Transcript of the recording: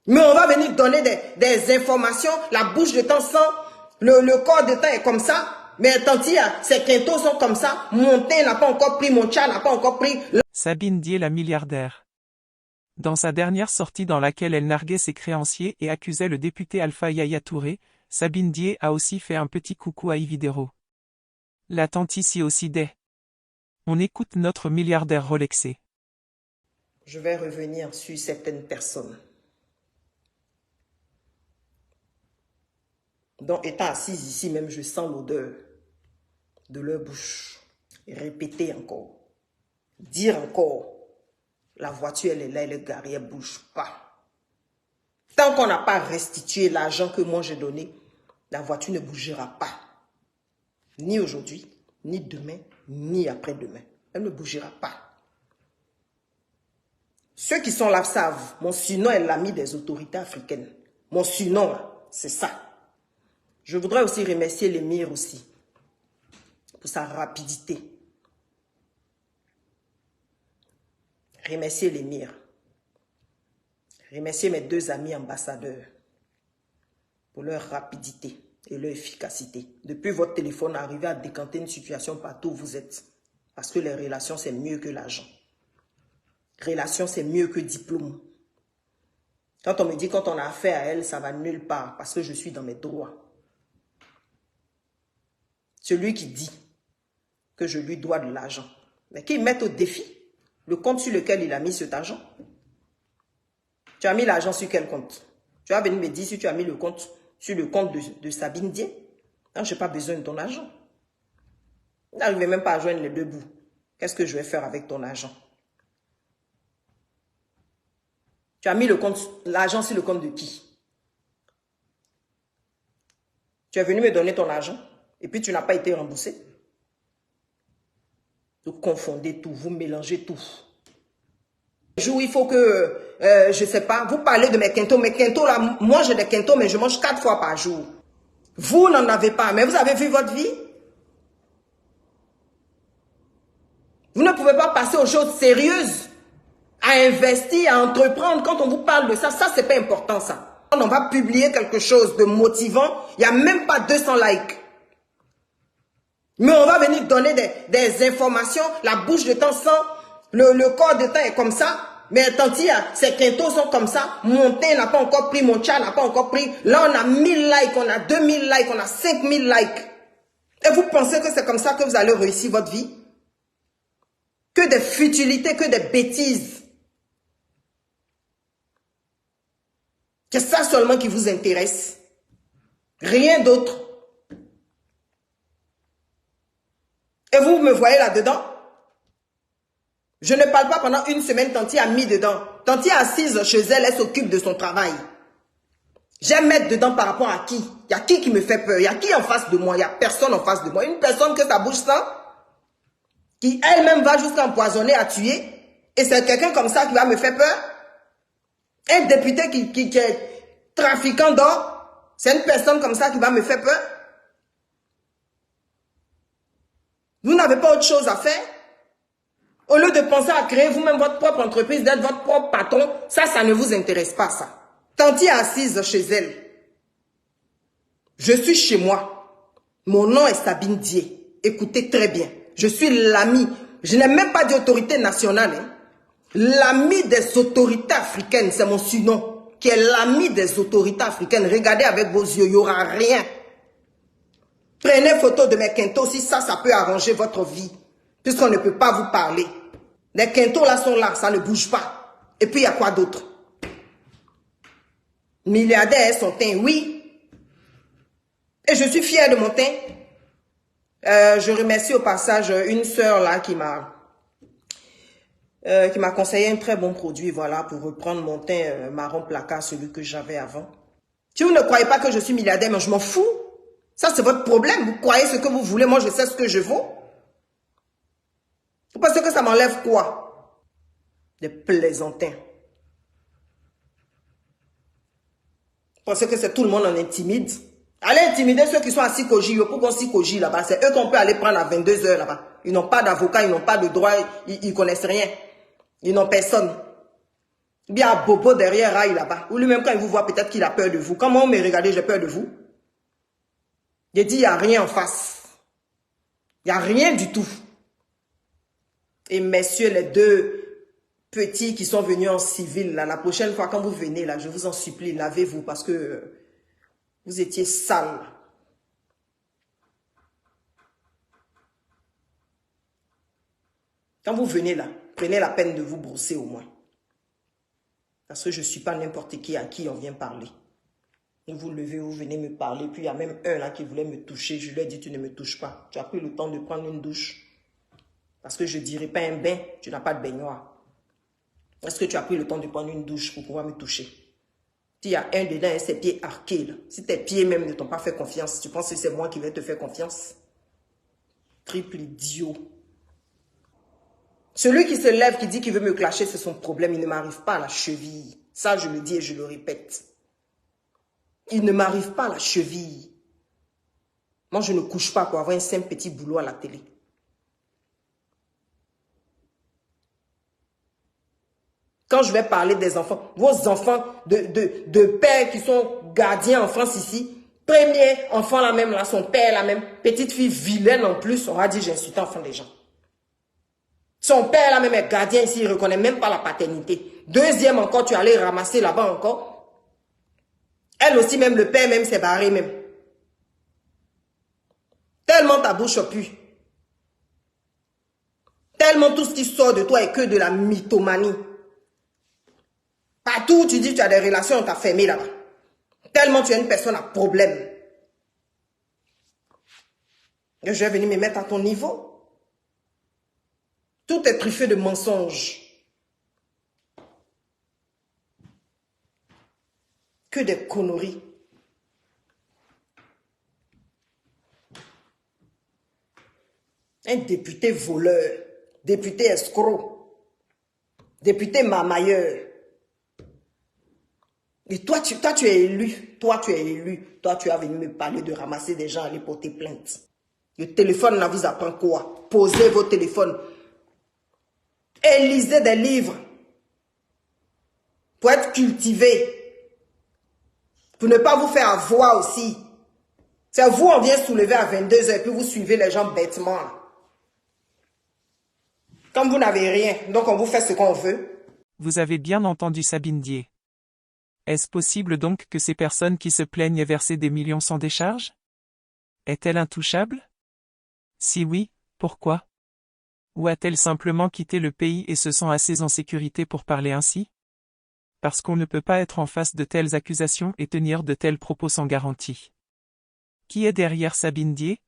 Mais on va venir donner des informations, la bouche de temps sent, le corps de temps est comme ça. Mais Tantia, ces quintos sont comme ça. Mon thé n'a pas encore pris, mon chat n'a pas encore pris. Sabine Dié la milliardaire. Dans sa dernière sortie dans laquelle elle narguait ses créanciers et accusait le député Alpha Yaya Touré, Sabine Dié a aussi fait un petit coucou à Yves Diderot. La tante ici aussi des. On écoute notre milliardaire Rolexé. Je vais revenir sur certaines personnes dont étant assise ici même, je sens l'odeur de leur bouche. Et répéter encore, dire encore, la voiture elle est là, elle est garée, elle ne bouge pas. Tant qu'on n'a pas restitué l'argent que moi j'ai donné, la voiture ne bougera pas. Ni aujourd'hui, ni demain, ni après-demain. Elle ne bougera pas. Ceux qui sont là savent, mon surnom est l'ami des autorités africaines. Mon surnom, c'est ça. Je voudrais aussi remercier l'émir aussi, pour sa rapidité. Remercier l'émir. Remercier mes deux amis ambassadeurs pour leur rapidité et leur efficacité. Depuis votre téléphone, arriver à décanter une situation partout où vous êtes. Parce que les relations, c'est mieux que l'argent. Relation, c'est mieux que diplôme. Quand on me dit quand on a affaire à elle, ça va nulle part parce que je suis dans mes droits. Celui qui dit que je lui dois de l'argent, mais qu'il mette au défi le compte sur lequel il a mis cet argent. Tu as mis l'argent sur quel compte? Tu vas venir me dire si tu as mis le compte sur le compte de Sabine Dié. Non, je n'ai pas besoin de ton argent. Je n'arrivais même pas à joindre les deux bouts. Qu'est-ce que je vais faire avec ton argent? Tu as mis l'argent sur le compte de qui? Tu es venu me donner ton argent et puis tu n'as pas été remboursé. Vous confondez tout, vous mélangez tout. Il faut que, je ne sais pas, vous parlez de mes quintos. Mes quintos là, moi j'ai des quintos mais je mange 4 fois par jour. Vous n'en avez pas, mais vous avez vu votre vie? Vous ne pouvez pas passer aux choses sérieuses, à investir, à entreprendre. Quand on vous parle de ça, c'est pas important ça. Quand on va publier quelque chose de motivant, il n'y a même pas 200 likes. Mais on va venir donner des informations, la bouche de temps sent, le corps de temps est comme ça. Mais Tantia, ces quintos sont comme ça. Mon thé n'a pas encore pris, mon chat n'a pas encore pris. Là, on a 1000 likes, on a 2000 likes, on a 5000 likes. Et vous pensez que c'est comme ça que vous allez réussir votre vie? Que des futilités, que des bêtises. C'est ça seulement qui vous intéresse. Rien d'autre. Et vous me voyez là-dedans? Je ne parle pas pendant une semaine, Tanti a mis dedans. Tanti est assise chez elle, elle s'occupe de son travail. J'aime mettre dedans par rapport à qui? Il y a qui me fait peur? Il y a qui en face de moi? Il n'y a personne en face de moi. Une personne que sa bouche sent, qui elle-même va jusqu'à empoisonner, à tuer. Et c'est quelqu'un comme ça qui va me faire peur? Un député qui est trafiquant d'or, c'est une personne comme ça qui va me faire peur? Vous n'avez pas autre chose à faire? Au lieu de penser à créer vous-même votre propre entreprise, d'être votre propre patron, ça ne vous intéresse pas, ça. Tanti est assise chez elle. Je suis chez moi. Mon nom est Sabine Dié. Écoutez très bien. Je suis l'ami. Je n'ai même pas d'autorité nationale. Hein. L'ami des autorités africaines, c'est mon surnom. Qui est l'ami des autorités africaines. Regardez avec vos yeux, il n'y aura rien. Prenez photo de mes quintos si ça peut arranger votre vie. Puisqu'on ne peut pas vous parler. Les quintos là sont là, ça ne bouge pas. Et puis il y a quoi d'autre? Milliardaire, son teint, oui. Et je suis fière de mon teint. Je remercie au passage une sœur là qui m'a conseillé un très bon produit, voilà, pour reprendre mon teint marron placard, celui que j'avais avant. Si vous ne croyez pas que je suis milliardaire, mais je m'en fous. Ça, c'est votre problème. Vous croyez ce que vous voulez, moi je sais ce que je vaux. Vous pensez que ça m'enlève quoi? Des plaisantins. Vous pensez que c'est tout le monde en intimide? Allez intimider ceux qui sont à Sikoji, pour qu'on Sikoji là-bas. C'est eux qu'on peut aller prendre à 22 h là-bas. Ils n'ont pas d'avocat, ils n'ont pas de droit, ils ne connaissent rien. Ils n'ont personne. Il y a Bobo derrière Aïe là-bas. Ou lui-même, quand il vous voit, peut-être qu'il a peur de vous. Comment on me regarde, j'ai peur de vous? J'ai dit, il n'y a rien en face. Il n'y a rien du tout. Et messieurs, les deux petits qui sont venus en civil, là, la prochaine fois, quand vous venez, là, je vous en supplie, lavez-vous parce que vous étiez sales. Quand vous venez là, prenez la peine de vous brosser au moins. Parce que je ne suis pas n'importe qui à qui on vient parler. Vous vous levez, vous venez me parler. Puis il y a même un là qui voulait me toucher. Je lui ai dit, tu ne me touches pas. Tu as pris le temps de prendre une douche. Parce que je ne dirais pas un bain, tu n'as pas de baignoire. Est-ce que tu as pris le temps de prendre une douche pour pouvoir me toucher? S'il y a un dedans et ses pieds arqués, là. Si tes pieds même ne t'ont pas fait confiance, tu penses que c'est moi qui vais te faire confiance? Triple idiot. Celui qui se lève, qui dit qu'il veut me clasher, c'est son problème. Il ne m'arrive pas à la cheville. Ça, je le dis et je le répète. Il ne m'arrive pas à la cheville. Moi, je ne couche pas pour avoir un simple petit boulot à la télé. Quand je vais parler des enfants, vos enfants de pères qui sont gardiens en France ici, premier enfant la même, là, son père la même, petite fille vilaine en plus, on va dire j'ai insulté l'enfant des gens. Son père là même est gardien ici, il ne reconnaît même pas la paternité. Deuxième encore, tu allais ramasser là-bas encore. Elle aussi même, le père même s'est barré même. Tellement ta bouche pue. Tellement tout ce qui sort de toi est que de la mythomanie. Partout où tu dis que tu as des relations, on t'a fermé là-bas. Tellement tu es une personne à problème. Et je vais venir me mettre à ton niveau. Tout est truffé de mensonges. Que des conneries. Un député voleur, député escroc, député marmailleur. Et toi, tu es élu. Toi, tu es élu. Toi, tu as venu me parler de ramasser des gens, aller porter plainte. Le téléphone, là, vous apprend quoi? Posez vos téléphones. Et lisez des livres. Pour être cultivé. Pour ne pas vous faire avoir aussi. C'est vous, on vient soulever à 22 h et puis vous suivez les gens bêtement. Comme vous n'avez rien, donc on vous fait ce qu'on veut. Vous avez bien entendu Sabine Dié. Est-ce possible donc que ces personnes qui se plaignent aient versé des millions sans décharge? Est-elle intouchable? Si oui, pourquoi? Ou a-t-elle simplement quitté le pays et se sent assez en sécurité pour parler ainsi? Parce qu'on ne peut pas être en face de telles accusations et tenir de tels propos sans garantie. Qui est derrière Sabine Dié?